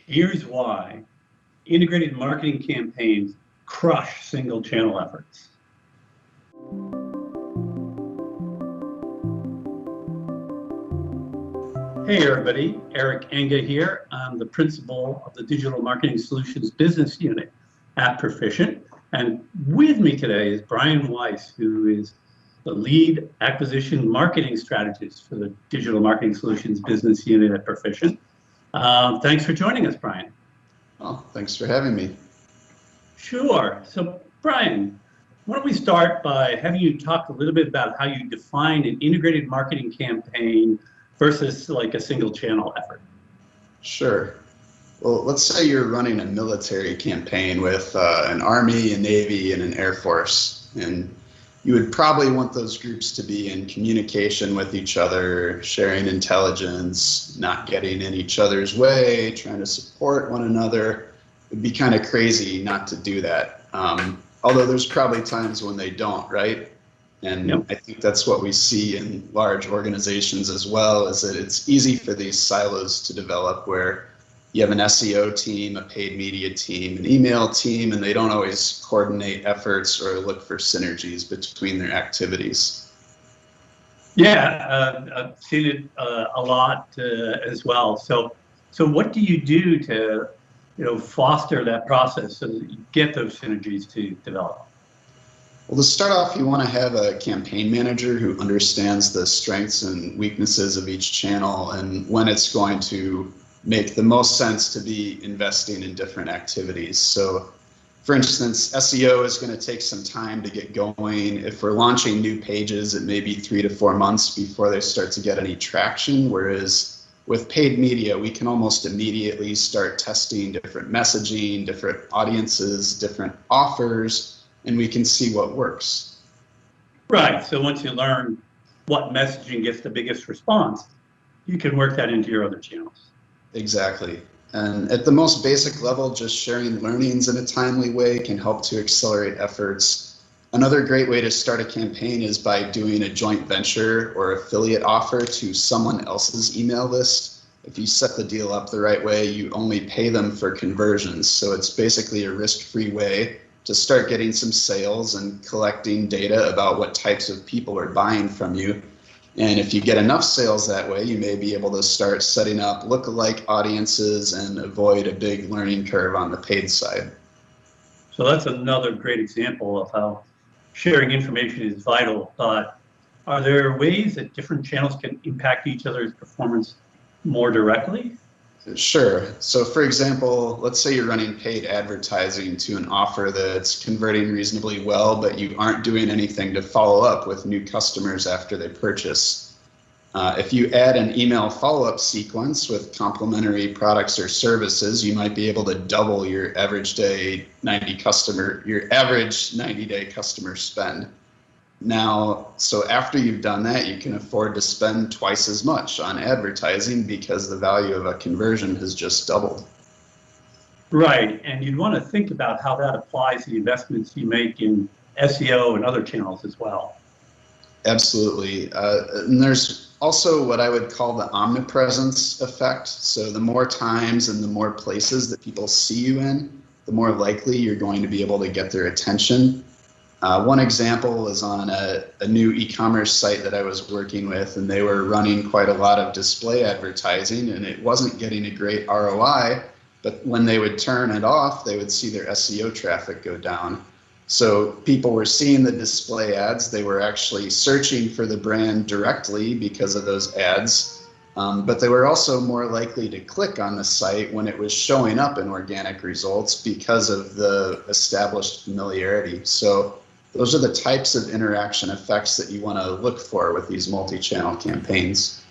Here's why integrated marketing campaigns crush single channel efforts. Hey everybody, Eric Enga here. I'm the principal of the Digital Marketing Solutions Business Unit at Proficient. And with me today is Brian Weiss, who is the lead acquisition marketing strategist for the Digital Marketing Solutions Business Unit at Proficient. Thanks for joining us, Brian. Well, thanks for having me. Sure. So, Brian, why don't we start by having you talk a little bit about how you define an integrated marketing campaign versus like a single channel effort? Sure. Well, let's say you're running a military campaign with an Army, a Navy, and an Air Force, and you would probably want those groups to be in communication with each other, sharing intelligence, not getting in each other's way, trying to support one another. It'd be kind of crazy not to do that. Although there's probably times when they don't, right? And yep. I think that's what we see in large organizations as well, is that it's easy for these silos to develop where you have an SEO team, a paid media team, an email team, and they don't always coordinate efforts or look for synergies between their activities. Yeah, I've seen it a lot as well. So what do you do to foster that process so that you get those synergies to develop? Well, to start off, you want to have a campaign manager who understands the strengths and weaknesses of each channel and when it's going to make the most sense to be investing in different activities. So, for instance, SEO is going to take some time to get going. If we're launching new pages, it may be 3 to 4 months before they start to get any traction, whereas with paid media, we can almost immediately start testing different messaging, different audiences, different offers, and we can see what works. Right, so once you learn what messaging gets the biggest response, you can work that into your other channels. Exactly. And at the most basic level, just sharing learnings in a timely way can help to accelerate efforts. Another great way to start a campaign is by doing a joint venture or affiliate offer to someone else's email list. If you set the deal up the right way, you only pay them for conversions. So it's basically a risk-free way to start getting some sales and collecting data about what types of people are buying from you. And if you get enough sales that way, you may be able to start setting up lookalike audiences and avoid a big learning curve on the paid side. So that's another great example of how sharing information is vital. But are there ways that different channels can impact each other's performance more directly? Sure. So for example, let's say you're running paid advertising to an offer that's converting reasonably well, but you aren't doing anything to follow up with new customers after they purchase. If you add an email follow-up sequence with complementary products or services, you might be able to double your average 90-day customer spend. Now, so after you've done that, you can afford to spend twice as much on advertising because the value of a conversion has just doubled. Right, and you'd want to think about how that applies to the investments you make in SEO and other channels as well. Absolutely. And there's also what I would call the omnipresence effect. So the more times and the more places that people see you in, the more likely you're going to be able to get their attention. One example is on a new e-commerce site that I was working with, and they were running quite a lot of display advertising, and it wasn't getting a great ROI, but when they would turn it off, they would see their SEO traffic go down. So people were seeing the display ads, they were actually searching for the brand directly because of those ads, but they were also more likely to click on the site when it was showing up in organic results because of the established familiarity. So those are the types of interaction effects that you want to look for with these multi-channel campaigns.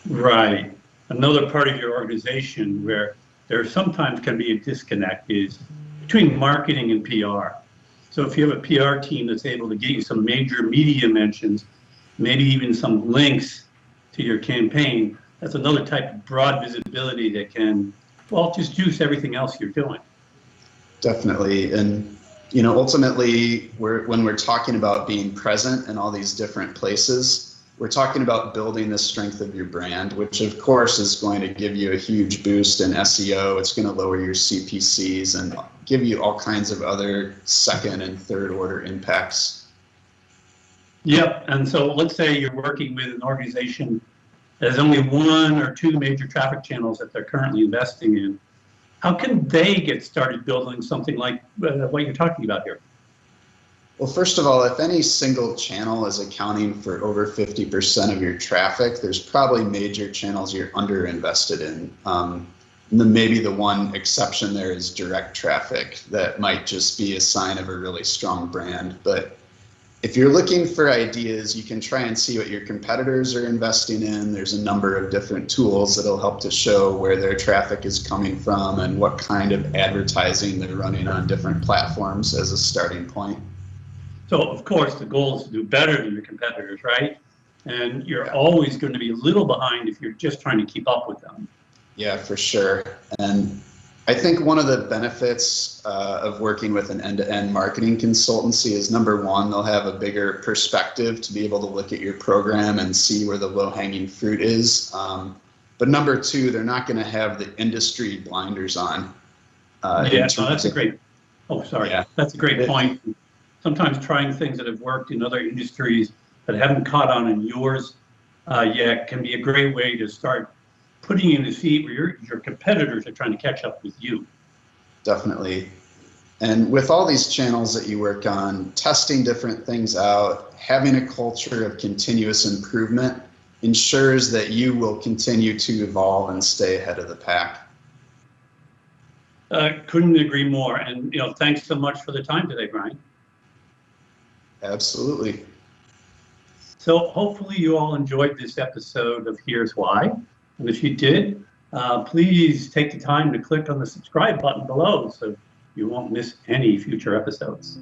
Right. Another part of your organization where there sometimes can be a disconnect is between marketing and PR. So if you have a PR team that's able to get you some major media mentions, maybe even some links to your campaign, that's another type of broad visibility that can, well, just juice everything else you're doing. Definitely. And ultimately, when we're talking about being present in all these different places, we're talking about building the strength of your brand, which of course is going to give you a huge boost in SEO. It's going to lower your CPCs and give you all kinds of other second and third order impacts. Yep, and so let's say you're working with an organization that has only one or two major traffic channels that they're currently investing in. How can they get started building something like what you're talking about here? Well, first of all, if any single channel is accounting for over 50% of your traffic, there's probably major channels you're underinvested in. Maybe the one exception there is direct traffic. That might just be a sign of a really strong brand. But if you're looking for ideas, you can try and see what your competitors are investing in. There's a number of different tools that'll help to show where their traffic is coming from and what kind of advertising they're running on different platforms as a starting point. So, of course, the goal is to do better than your competitors, right? And you're always going to be a little behind if you're just trying to keep up with them. Yeah, for sure. And I think one of the benefits of working with an end-to-end marketing consultancy is, number one, they'll have a bigger perspective to be able to look at your program and see where the low-hanging fruit is. But number two, they're not going to have the industry blinders on. That's a great, that's a great point. Sometimes trying things that have worked in other industries that haven't caught on in yours yet can be a great way to start putting you in the seat where your competitors are trying to catch up with you. Definitely. And with all these channels that you work on, testing different things out, having a culture of continuous improvement ensures that you will continue to evolve and stay ahead of the pack. Couldn't agree more. And thanks so much for the time today, Brian. Absolutely. So hopefully you all enjoyed this episode of Here's Why. And if you did, please take the time to click on the subscribe button below so you won't miss any future episodes.